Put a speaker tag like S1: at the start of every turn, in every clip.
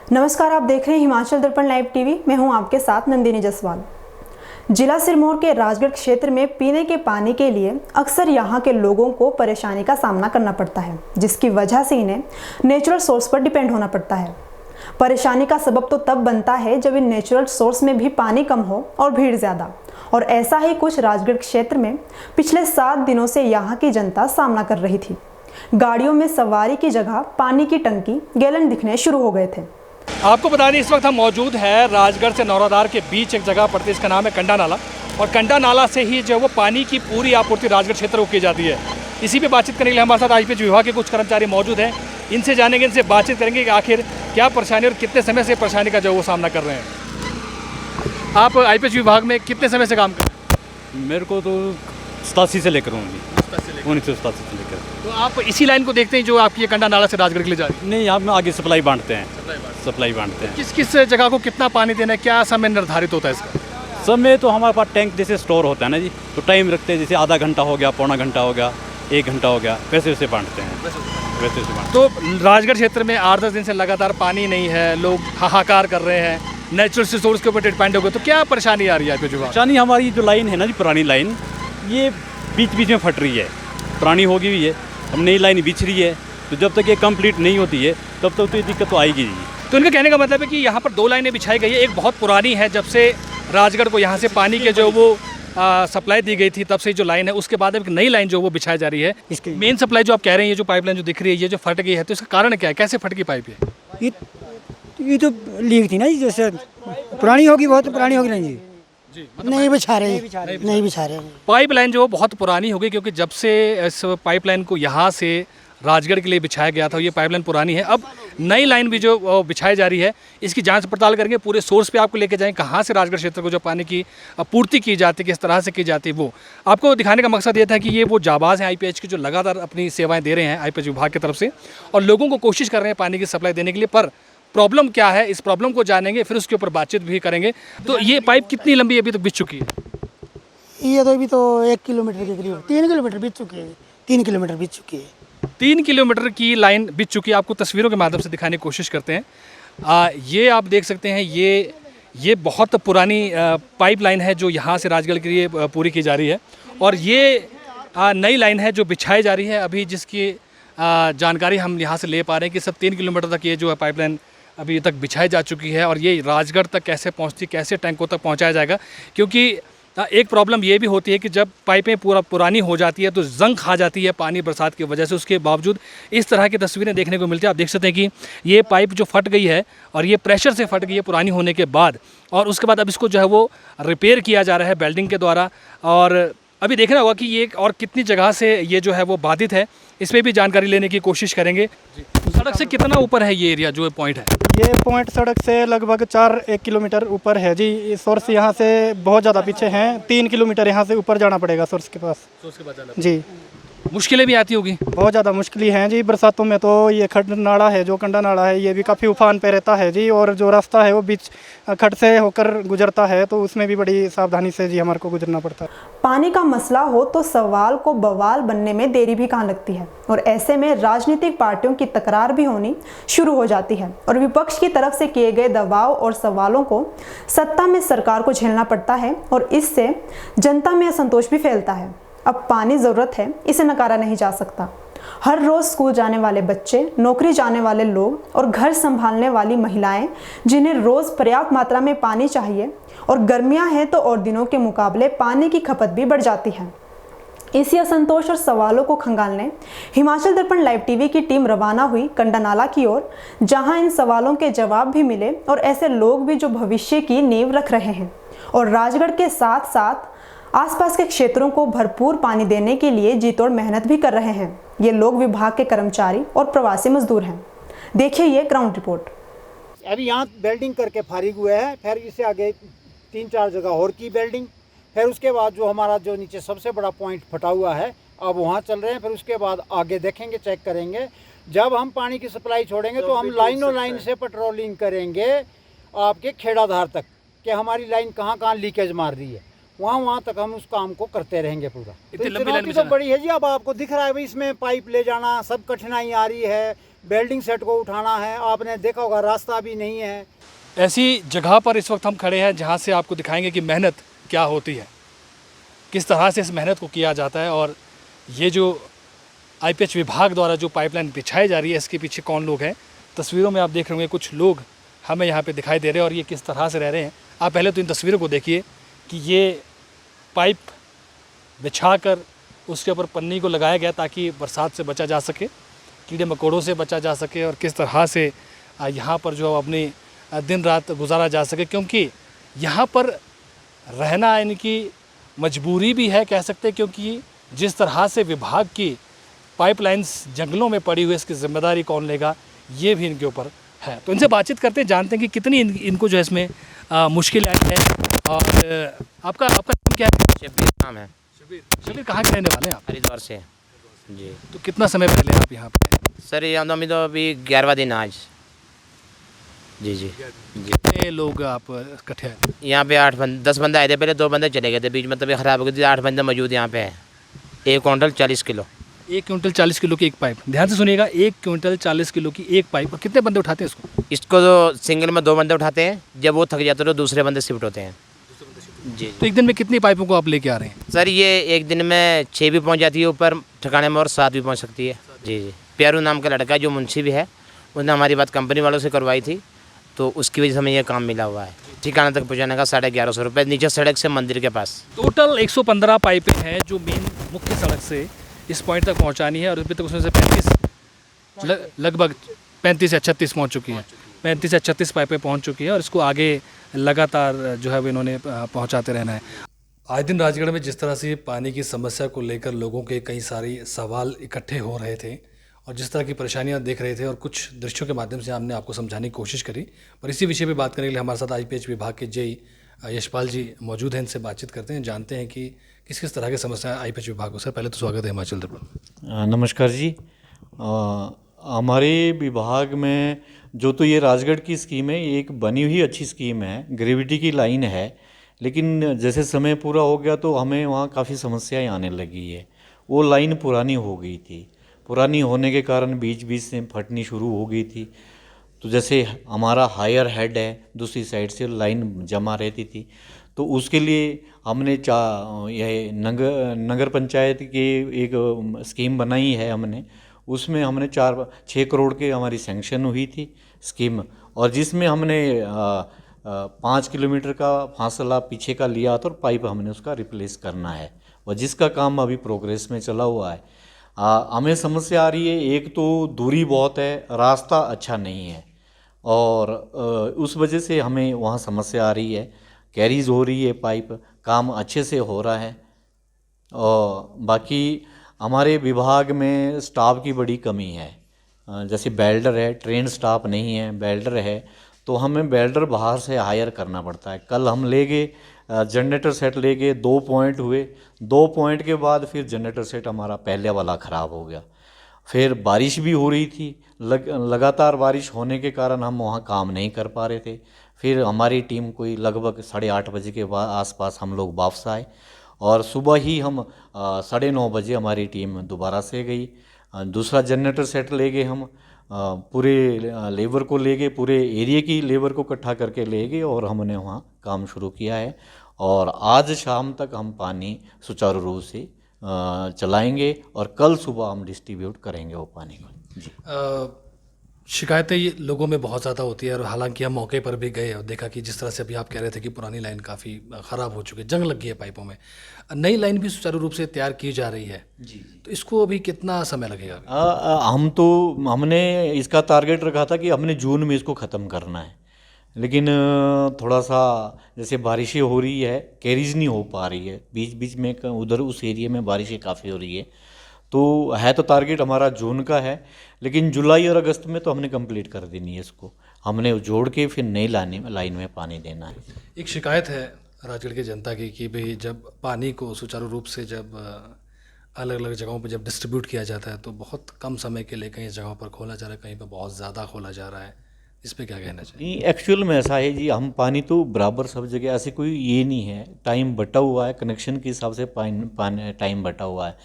S1: नमस्कार, आप देख रहे हैं हिमाचल दर्पण लाइव टीवी। मैं हूं आपके साथ नंदिनी जसवाल। जिला सिरमौर के राजगढ़ क्षेत्र में पीने के पानी के लिए अक्सर यहां के लोगों को परेशानी का सामना करना पड़ता है, जिसकी वजह से इन्हें नेचुरल सोर्स पर डिपेंड होना पड़ता है। परेशानी का सबब तो तब बनता है जब इन नेचुरल सोर्स में भी पानी कम हो और भीड़ ज़्यादा। और ऐसा ही कुछ राजगढ़ क्षेत्र में पिछले 7 दिनों से यहाँ की जनता सामना कर रही थी। गाड़ियों में सवारी की जगह पानी की टंकी, गैलन दिखने शुरू हो गए थे।
S2: आपको बता दें, इस वक्त हम मौजूद हैं राजगढ़ से नौरादार के बीच एक जगह पड़ती है, इसका नाम है कंडा नाला। और कंडा नाला से ही जो वो पानी की पूरी आपूर्ति राजगढ़ क्षेत्र को की जाती है। इसी पे बातचीत करने के लिए हमारे साथ आईपीएच विभाग के कुछ कर्मचारी मौजूद हैं। इनसे जानेंगे, इनसे बातचीत करेंगे कि आखिर क्या परेशानी और कितने समय से परेशानी का जो वो सामना कर रहे हैं। आप आईपीएच विभाग में कितने समय से काम कर रहे हैं?
S3: मेरे को तो 87 से लेकर 1987 से लेकर।
S2: तो आप इसी लाइन को देखते हैं जो आपकी ये कंडा नाला से राजगढ़ के लिए जा रही है?
S3: नहीं, यहाँ में आगे सप्लाई बांटते हैं।
S2: किस किस जगह को कितना पानी देना है, क्या समय निर्धारित होता है इसका?
S3: समय तो हमारे पास टैंक जैसे स्टोर होता है ना जी, तो टाइम रखते हैं। जैसे आधा घंटा हो गया, पौना घंटा हो गया, 1 घंटा हो गया, वैसे बांटते हैं। वैसे
S2: तो राजगढ़ क्षेत्र में 8-10 दिन से लगातार पानी नहीं है, लोग हाहाकार कर रहे हैं, नेचुरल रिसोर्स के ऊपर डिपेंड हो गए, तो क्या परेशानी आ रही है आपको? जो
S3: परेशानी हमारी जो लाइन है ना जी, पुरानी लाइन, ये बीच बीच में फट रही है, पुरानी होगी भी है। अब नई लाइन बिछ रही है, तो जब तक ये कंप्लीट नहीं होती है तब तक तो ये दिक्कत तो आएगी जी।
S2: तो इनका कहने का मतलब है कि यहाँ पर 2 लाइनें बिछाई गई है। एक बहुत पुरानी है, जब से राजगढ़ को यहाँ से पानी के जो वो सप्लाई दी गई थी तब से जो लाइन है, उसके बाद एक नई लाइन जो वो बिछाई जा रही है। मेन सप्लाई जो आप कह रहे हैं, ये जो पाइपलाइन जो दिख रही है, ये जो फट गई है, तो इसका कारण क्या है? कैसे फट गई पाइप?
S4: ये तो लीक थी ना जी, जैसे पुरानी होगी, बहुत पुरानी होगी। नहीं जी, नहीं बिछा रहे।
S2: पाइपलाइन जो बहुत पुरानी हो गई, क्योंकि जब से इस पाइपलाइन को यहाँ से राजगढ़ के लिए बिछाया गया था, ये पाइपलाइन पुरानी है। अब नई लाइन भी जो बिछाई जा रही है, इसकी जांच पड़ताल करेंगे, पूरे सोर्स पे आपको लेके जाएंगे, कहाँ से राजगढ़ क्षेत्र को जो पानी की आपूर्ति की जाती है, किस तरह से की जाती है। वो आपको दिखाने का मकसद ये था कि ये वो जाबाज हैं आईपीएच की, जो लगातार अपनी सेवाएं दे रहे हैं आईपीएच विभाग की तरफ से, और लोगों को कोशिश कर रहे हैं पानी की सप्लाई देने के लिए। पर प्रॉब्लम क्या है, इस प्रॉब्लम को जानेंगे, फिर उसके ऊपर बातचीत भी करेंगे। तो ये पाइप कितनी लंबी अभी तक बिछ चुकी है?
S4: ये तो अभी तो 1 किलोमीटर के करीब, 3 किलोमीटर बीत चुकी है। 3 किलोमीटर बीत चुकी है।
S2: 3 किलोमीटर की लाइन बिछ चुकी है। आपको तस्वीरों के माध्यम से दिखाने की कोशिश करते हैं। ये आप देख सकते हैं, ये बहुत पुरानी पाइप लाइन है जो यहाँ से राजगढ़ के लिए पूरी की जा रही है। और ये नई लाइन है जो बिछाई जा रही है अभी, जिसकी जानकारी हम यहाँ से ले पा रहे हैं कि सब 3 किलोमीटर तक ये जो है पाइपलाइन अभी तक बिछाई जा चुकी है। और ये राजगढ़ तक कैसे पहुँचती, कैसे टैंकों तक पहुँचाया जाएगा, क्योंकि एक प्रॉब्लम ये भी होती है कि जब पाइपें पुरानी हो जाती है तो जंग खा जाती है पानी बरसात की वजह से। उसके बावजूद इस तरह की तस्वीरें देखने को मिलती है। आप देख सकते हैं कि ये पाइप जो फट गई है, और ये प्रेशर से फट गई है पुरानी होने के बाद, और उसके बाद अब इसको जो है वो रिपेयर किया जा रहा है वेल्डिंग के द्वारा। और अभी देखना होगा कि ये और कितनी जगह से ये जो है वो बाधित है, इस पर भी जानकारी लेने की कोशिश करेंगे। सड़क से कितना ऊपर है ये एरिया जो पॉइंट है?
S5: ये पॉइंट सड़क से लगभग 4-1 किलोमीटर ऊपर है जी। सोर्स यहाँ से बहुत ज़्यादा पीछे हैं, 3 किलोमीटर यहाँ से ऊपर जाना पड़ेगा सोर्स के पास। जी,
S2: मुश्किलें भी आती होगी?
S5: बहुत ज़्यादा मुश्किलें हैं जी। बरसातों में तो ये खड नाला है, जो कंडा नाला है, ये भी काफ़ी उफान पे रहता है जी। और जो रास्ता है वो बीच खड से होकर गुजरता है, तो उसमें भी बड़ी सावधानी से जी हमारे को गुजरना पड़ता है।
S1: पानी का मसला हो तो सवाल को बवाल बनने में देरी भी कहाँ लगती है, और ऐसे में राजनीतिक पार्टियों की तकरार भी होनी शुरू हो जाती है, और विपक्ष की तरफ से किए गए दबाव और सवालों को सत्ता में सरकार को झेलना पड़ता है, और इससे जनता में असंतोष भी फैलता है। अब पानी ज़रूरत है, इसे नकारा नहीं जा सकता। हर रोज़ स्कूल जाने वाले बच्चे, नौकरी जाने वाले लोग और घर संभालने वाली महिलाएं, जिन्हें रोज़ पर्याप्त मात्रा में पानी चाहिए, और गर्मियां हैं तो और दिनों के मुकाबले पानी की खपत भी बढ़ जाती है। इसी असंतोष और सवालों को खंगालने हिमाचल दर्पण लाइव टीवी की टीम रवाना हुई कंडा नाला की ओर, जहां इन सवालों के जवाब भी मिले, और ऐसे लोग भी जो भविष्य की नींव रख रहे हैं, और राजगढ़ के साथ साथ आसपास के क्षेत्रों को भरपूर पानी देने के लिए जी तोड़ मेहनत भी कर रहे हैं। ये लोग विभाग के कर्मचारी और प्रवासी मजदूर हैं। देखिए ये ग्राउंड रिपोर्ट।
S6: अभी यहाँ वेल्डिंग करके फारिग हुए हैं, फिर इससे आगे 3-4 जगह और की वेल्डिंग, फिर उसके बाद जो हमारा जो नीचे सबसे बड़ा पॉइंट फटा हुआ है, अब वहाँ चल रहे हैं। फिर उसके बाद आगे देखेंगे, चेक करेंगे। जब हम पानी की सप्लाई छोड़ेंगे तो हम लाइनों लाइन से पेट्रोलिंग करेंगे आपके खेड़ाधार तक, कि हमारी लाइन कहाँ कहाँ लीकेज मार रही है, वहाँ तक हम उस काम को करते रहेंगे पूरा। तो चुनौती तो बड़ी है जी। अब आपको दिख रहा है भाई, इसमें पाइप ले जाना सब कठिनाई आ रही है, वेल्डिंग सेट को उठाना है, आपने देखा होगा रास्ता भी नहीं है।
S2: ऐसी जगह पर इस वक्त हम खड़े हैं जहाँ से आपको दिखाएंगे कि मेहनत क्या होती है, किस तरह से इस मेहनत को किया जाता है, और ये जो आईपीएच विभाग द्वारा जो पाइपलाइन बिछाई जा रही है इसके पीछे कौन लोग हैं। तस्वीरों में आप देख रहे होंगे कुछ लोग हमें यहाँ पे दिखाई दे रहे हैं और ये किस तरह से रह रहे हैं। आप पहले तो इन तस्वीरों को देखिए कि ये पाइप बिछाकर उसके ऊपर पन्नी को लगाया गया ताकि बरसात से बचा जा सके, कीड़े मकोड़ों से बचा जा सके, और किस तरह से यहाँ पर जो अपनी दिन रात गुजारा जा सके, क्योंकि यहाँ पर रहना इनकी मजबूरी भी है कह सकते हैं, क्योंकि जिस तरह से विभाग की पाइपलाइंस जंगलों में पड़ी हुई, इसकी जिम्मेदारी कौन लेगा, ये भी इनके ऊपर है। तो इनसे बातचीत करते हैं, जानते हैं कि कितनी इनको जो है इसमें मुश्किल आई है। और आपका नाम क्या है?
S7: शब्बीर नाम है।
S2: शबीर कहाँ के रहने वाले हैं आप?
S7: हरिद्वार से जी।
S2: तो कितना समय पहले आप यहाँ पे?
S7: सर यहाँ तो अभी 11वां दिन आज। जी जी जी।
S2: कितने लोग आप इकट्ठे आए?
S7: यहाँ पे 10 बंदे आए थे, पहले 2 बंदे चले गए थे, बीच में तबीयत ख़राब हो गई थी। 8 बंदे मौजूद यहाँ पे है। 1 क्विंटल 40 किलो।
S2: 1 क्विंटल 40 किलो की एक पाइप, ध्यान से सुनिएगा, 1 क्विंटल 40 किलो की एक पाइप। और कितने बंदे उठाते हैं इसको?
S7: इसको तो सिंगल में 2 बंदे उठाते हैं, जब वो थक जाते तो दूसरे बंदे शिफ्ट होते हैं जी।
S2: तो एक दिन में कितनी पाइपों को आप लेके आ रहे हैं?
S7: सर ये एक दिन में 6 भी पहुँच जाती है ऊपर ठिकाने में, और 7 भी पहुँच सकती है जी जी। प्यारू नाम का लड़का जो मुंशी भी है, उसने हमारी बात कंपनी वालों से करवाई थी, तो उसकी वजह से हमें यह काम मिला हुआ है। ठिकाने तक पहुँचाने का 1150 रुपये, नीचे सड़क से मंदिर के पास।
S2: टोटल 115 पाइपें हैं जो मेन मुख्य सड़क से इस पॉइंट तक पहुंचानी है, और अभी तक उसमें से 35 लगभग 35 या 36 पहुंच चुकी हैं। 35 या 36 पाइपें पहुंच चुकी हैं, और इसको आगे लगातार जो है वो इन्होंने पहुंचाते रहना है। आज दिन राजगढ़ में जिस तरह से पानी की समस्या को लेकर लोगों के कई सारे सवाल इकट्ठे हो रहे थे, और जिस तरह की परेशानियां देख रहे थे, और कुछ दृश्यों के माध्यम से हमने आपको समझाने की कोशिश करी। पर इसी विषय पे बात करने के लिए हमारे साथ आईपीएच विभाग के जेई यशपाल जी मौजूद हैं, इनसे बातचीत करते हैं, जानते हैं कि किस किस तरह की समस्या आईपीएच विभाग को। सर पहले तो स्वागत है हिमाचल दर्पण।
S8: नमस्कार जी। हमारे विभाग में जो तो ये राजगढ़ की स्कीम है, ये एक बनी हुई अच्छी स्कीम है, ग्रेविटी की लाइन है, लेकिन जैसे समय पूरा हो गया तो हमें वहाँ काफ़ी समस्याएं आने लगी है। वो लाइन पुरानी हो गई थी, पुरानी होने के कारण बीच बीच से फटनी शुरू हो गई थी। तो जैसे हमारा हायर हेड है, दूसरी साइड से लाइन जमा रहती थी, तो उसके लिए हमने यह नगर पंचायत की एक स्कीम बनाई है हमने। उसमें हमने 4-6 करोड़ की हमारी सैंक्शन हुई थी स्कीम, और जिसमें हमने 5 किलोमीटर का फासला पीछे का लिया था, और पाइप हमने उसका रिप्लेस करना है, और जिसका काम अभी प्रोग्रेस में चला हुआ है। हमें समस्या आ रही है, एक तो दूरी बहुत है, रास्ता अच्छा नहीं है, और उस वजह से हमें वहाँ समस्या आ रही है। कैरीज हो रही है पाइप, काम अच्छे से हो रहा है, और बाकी हमारे विभाग में स्टाफ की बड़ी कमी है। जैसे बेल्डर है, ट्रेन स्टाफ नहीं है, बेल्डर है तो हमें बेल्डर बाहर से हायर करना पड़ता है। कल हम ले गए जनरेटर सेट ले गए, 2 पॉइंट हुए, 2 पॉइंट के बाद फिर जनरेटर सेट हमारा पहले वाला ख़राब हो गया। फिर बारिश भी हो रही थी, लगातार बारिश होने के कारण हम वहाँ काम नहीं कर पा रहे थे। फिर हमारी टीम कोई लगभग 8:30 बजे के बाद आसपास हम लोग वापस आए, और सुबह ही हम 9:30 बजे हमारी टीम दोबारा से गई। दूसरा जनरेटर सेट ले गए हम, पूरे लेबर को ले गए, पूरे एरिया की लेबर को इकट्ठा करके ले गए, और हमने वहाँ काम शुरू किया है। और आज शाम तक हम पानी सुचारू रूप से चलाएंगे, और कल सुबह हम डिस्ट्रीब्यूट करेंगे वो पानी को जी।
S2: शिकायतें ये लोगों में बहुत ज़्यादा होती है, और हालांकि हम मौके पर भी गए और देखा कि जिस तरह से अभी आप कह रहे थे कि पुरानी लाइन काफ़ी ख़राब हो चुकी है, जंग लग गई है पाइपों में, नई लाइन भी सुचारू रूप से तैयार की जा रही है जी। तो इसको अभी कितना समय लगेगा?
S8: हमने इसका टारगेट रखा था कि हमने जून में इसको ख़त्म करना है, लेकिन थोड़ा सा जैसे बारिशें हो रही है, कैरीज नहीं हो पा रही है, बीच बीच में उधर उस एरिया में बारिशें काफ़ी हो रही है। तो टारगेट हमारा जून का है, लेकिन जुलाई और अगस्त में तो हमने कंप्लीट कर देनी है इसको। हमने जोड़ के फिर नई लाइन में पानी देना है।
S2: एक शिकायत है राजगढ़ की जनता की कि भाई जब पानी को सुचारू रूप से जब अलग अलग जगहों पर जब डिस्ट्रीब्यूट किया जाता है तो बहुत कम समय के लिए कई जगहों पर खोला जा रहा है, कहीं पर बहुत ज़्यादा खोला जा रहा है, इस पर क्या कहना चाहिए?
S8: नहीं, एक्चुअल में ऐसा है जी, हम पानी तो बराबर सब जगह, ऐसे कोई ये नहीं है, टाइम बटा हुआ है, कनेक्शन के हिसाब से पानी टाइम बटा हुआ है।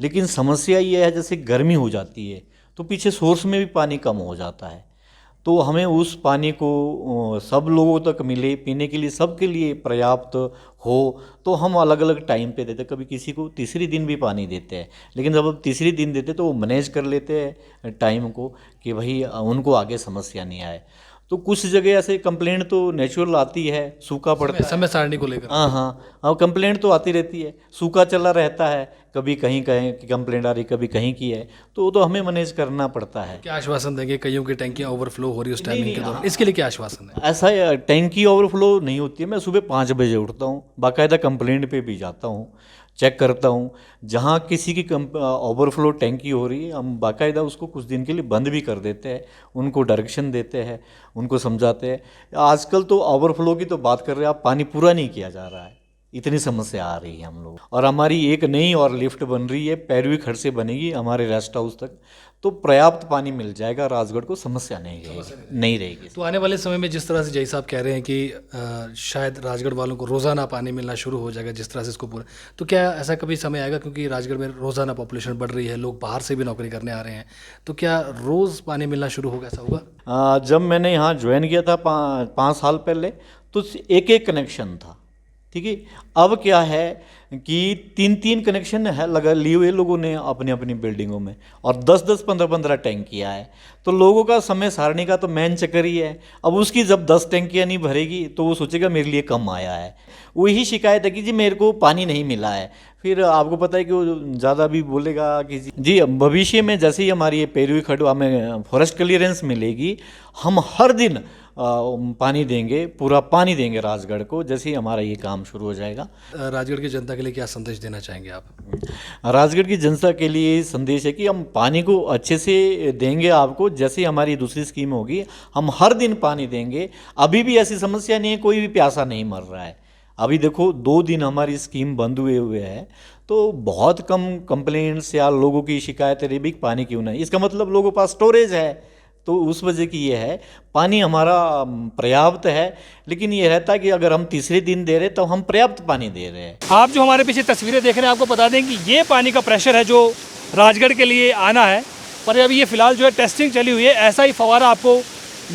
S8: लेकिन समस्या ये है जैसे गर्मी हो जाती है तो पीछे सोर्स में भी पानी कम हो जाता है। तो हमें उस पानी को सब लोगों तक मिले, पीने के लिए सबके लिए पर्याप्त हो, तो हम अलग अलग टाइम पे देते। कभी किसी को तीसरी दिन भी पानी देते हैं, लेकिन जब हम तीसरी दिन देते तो वो मैनेज कर लेते हैं टाइम को कि भाई उनको आगे समस्या नहीं आए। तो कुछ जगह ऐसे कंप्लेंट तो नेचुरल आती है, सूखा पड़ता है,
S2: समय सारणी को लेकर।
S8: हाँ, अब कंप्लेंट तो आती रहती है, सूखा चला रहता है, कभी कहीं कहीं की कंप्लेंट आ रही, कभी कहीं की है, तो वो तो हमें मैनेज करना पड़ता है।
S2: क्या आश्वासन देंगे? कईयों की टैंकियां ओवरफ्लो हो रही है उस टाइमिंग के दौरान, इसके लिए क्या आश्वासन है?
S8: ऐसा टैंकी ओवरफ्लो नहीं होती है। मैं सुबह 5 बजे उठता हूँ, बाकायदा कंप्लेंट पे भी जाता हूँ, चेक करता हूँ। जहाँ किसी की ओवरफ्लो टैंकी हो रही है, हम बाकायदा उसको कुछ दिन के लिए बंद भी कर देते हैं, उनको डायरेक्शन देते हैं, उनको समझाते हैं। आजकल तो ओवरफ्लो की तो बात कर रहे हैं आप, पानी पूरा नहीं किया जा रहा है, इतनी समस्या आ रही है हम लोग। और हमारी एक नई और लिफ्ट बन रही है, पैरवी खड़ से बनेगी हमारे रेस्ट हाउस तक, तो पर्याप्त पानी मिल जाएगा राजगढ़ को, समस्या नहीं रहेगी।
S2: तो आने वाले समय में जिस तरह से जय साहब कह रहे हैं कि शायद राजगढ़ वालों को रोज़ाना पानी मिलना शुरू हो जाएगा जिस तरह से इसको पूरा, तो क्या ऐसा कभी समय आएगा, क्योंकि राजगढ़ में रोज़ाना पॉपुलेशन बढ़ रही है, लोग बाहर से भी नौकरी करने आ रहे हैं, तो क्या रोज़ पानी मिलना शुरू होगा, ऐसा होगा?
S8: जब मैंने यहाँ ज्वाइन किया था 5 साल पहले, तो एक कनेक्शन था, ठीक है। अब क्या है कि 3 कनेक्शन है लगा लिए हुए लोगों ने अपनी अपनी बिल्डिंगों में, और 10 15 टैंकियाँ है। तो लोगों का समय सारणी का तो मेन चक्कर ही है। अब उसकी जब 10 टैंकियाँ नहीं भरेगी तो वो सोचेगा मेरे लिए कम आया है। वही शिकायत है कि जी मेरे को पानी नहीं मिला है, फिर आपको पता है कि वो ज़्यादा भी बोलेगा कि जी भविष्य में जैसे ही हमारी ये पैरवी खड़ हमें फॉरेस्ट क्लियरेंस मिलेगी, हम हर दिन पानी देंगे, पूरा पानी देंगे राजगढ़ को, जैसे ही हमारा ये काम शुरू हो जाएगा।
S2: राजगढ़ की जनता के लिए क्या संदेश देना चाहेंगे आप?
S8: राजगढ़ की जनता के लिए संदेश है कि हम पानी को अच्छे से देंगे आपको, जैसे हमारी दूसरी स्कीम होगी हम हर दिन पानी देंगे। अभी भी ऐसी समस्या नहीं है, कोई भी प्यासा नहीं मर रहा है। अभी देखो 2 दिन हमारी स्कीम बंद हुए है, तो बहुत कम कंप्लेंट्स या लोगों की शिकायतें रही भी पानी क्यों नहीं। इसका मतलब लोगों के पास स्टोरेज है, तो उस वजह की ये है पानी हमारा पर्याप्त है। लेकिन ये रहता है कि अगर हम तीसरे दिन दे रहे तो हम पर्याप्त पानी दे रहे हैं।
S2: आप जो हमारे पीछे तस्वीरें देख रहे हैं, आपको बता दें कि ये पानी का प्रेशर है जो राजगढ़ के लिए आना है, पर अभी ये फिलहाल जो है टेस्टिंग चली हुई है। ऐसा ही फवारा आपको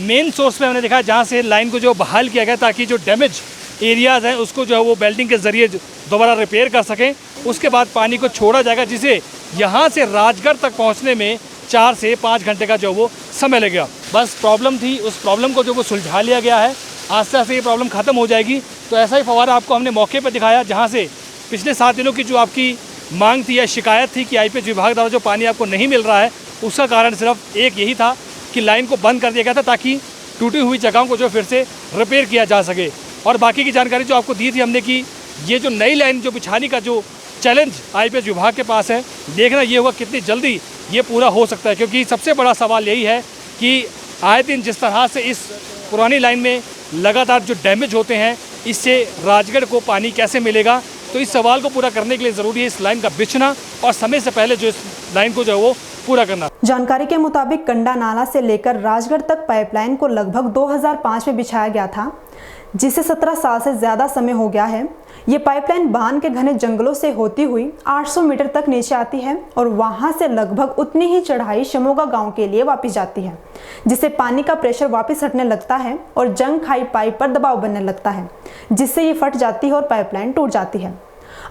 S2: मेन सोर्स पे हमने देखा है, जहाँ से लाइन को जो बहाल किया गया ताकि जो डैमेज एरियाज़ हैं उसको जो है वो बेल्टिंग के ज़रिए दोबारा रिपेयर कर सकें। उसके बाद पानी को छोड़ा जाएगा, जिसे यहाँ से राजगढ़ तक पहुँचने में 4 से 5 घंटे का जो वो समय लगेगा। बस प्रॉब्लम थी, उस प्रॉब्लम को जो वो सुलझा लिया गया है, आस्ते आस्ते ये प्रॉब्लम ख़त्म हो जाएगी। तो ऐसा ही फवारा आपको हमने मौके पर दिखाया, जहाँ से पिछले 7 दिनों की जो आपकी मांग थी या शिकायत थी कि आईपीएच विभाग द्वारा जो पानी आपको नहीं मिल रहा है, उसका कारण सिर्फ एक यही था कि लाइन को बंद कर दिया गया था ताकि टूटी हुई जगहों को जो फिर से रिपेयर किया जा सके। और बाकी की जानकारी जो आपको दी थी हमने कि ये जो नई लाइन जो बिछाने का जो चैलेंज आईपीएच विभाग के पास है, देखना ये होगा कितनी जल्दी ये पूरा हो सकता है। क्योंकि सबसे बड़ा सवाल यही है कि आए दिन जिस तरह से इस पुरानी लाइन में लगातार जो डैमेज होते हैं, इससे राजगढ़ को पानी कैसे मिलेगा। तो इस सवाल को पूरा करने के लिए ज़रूरी है इस लाइन का बिछना और समय से पहले जो इस लाइन को जो है वो पूरा करना।
S1: जानकारी के मुताबिक कंडा नाला से लेकर राजगढ़ तक पाइपलाइन को लगभग 2005 में बिछाया गया था, जिसे 17 साल से ज़्यादा समय हो गया है। ये पाइपलाइन बान के घने जंगलों से होती हुई 800 मीटर तक नीचे आती है और वहां से लगभग उतनी ही चढ़ाई शमोगा गांव के लिए वापस जाती है, जिससे पानी का प्रेशर वापस हटने लगता है और जंग खाई पाइप पर दबाव बनने लगता है, जिससे ये फट जाती है और पाइपलाइन टूट जाती है।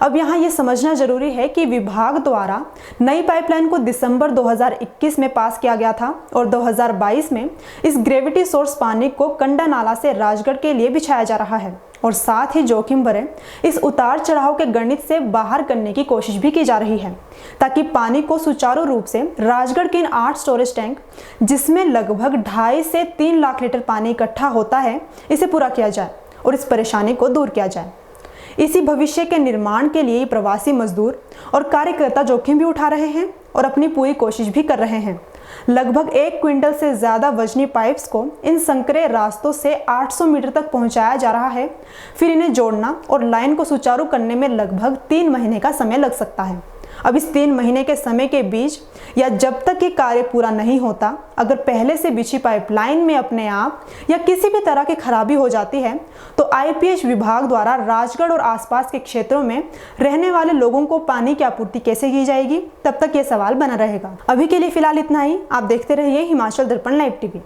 S1: अब यहाँ ये समझना जरूरी है कि विभाग द्वारा नई पाइपलाइन को दिसंबर 2021 में पास किया गया था और 2022 में इस ग्रेविटी सोर्स पानी को कंडा नाला से राजगढ़ के लिए बिछाया जा रहा है और साथ ही जोखिम भरे इस उतार चढ़ाव के गणित से बाहर करने की कोशिश भी की जा रही है, ताकि पानी को सुचारू रूप से राजगढ़ के इन 8 स्टोरेज टैंक, जिसमें लगभग 2.5 से 3 लाख लीटर पानी इकट्ठा होता है, इसे पूरा किया जाए और इस परेशानी को दूर किया जाए। इसी भविष्य के निर्माण के लिए प्रवासी मजदूर और कार्यकर्ता जोखिम भी उठा रहे हैं और अपनी पूरी कोशिश भी कर रहे हैं। लगभग 1 क्विंटल से ज़्यादा वजनी पाइप्स को इन संकरे रास्तों से 800 मीटर तक पहुंचाया जा रहा है। फिर इन्हें जोड़ना और लाइन को सुचारू करने में लगभग 3 महीने का समय लग सकता है। अब इस 3 महीने के समय के बीच या जब तक ये कार्य पूरा नहीं होता, अगर पहले से बिछी पाइपलाइन में अपने आप या किसी भी तरह की खराबी हो जाती है तो आईपीएच विभाग द्वारा राजगढ़ और आसपास के क्षेत्रों में रहने वाले लोगों को पानी की आपूर्ति कैसे की जाएगी, तब तक ये सवाल बना रहेगा। अभी के लिए फिलहाल इतना ही। आप देखते रहिए हिमाचल दर्पण लाइव टीवी।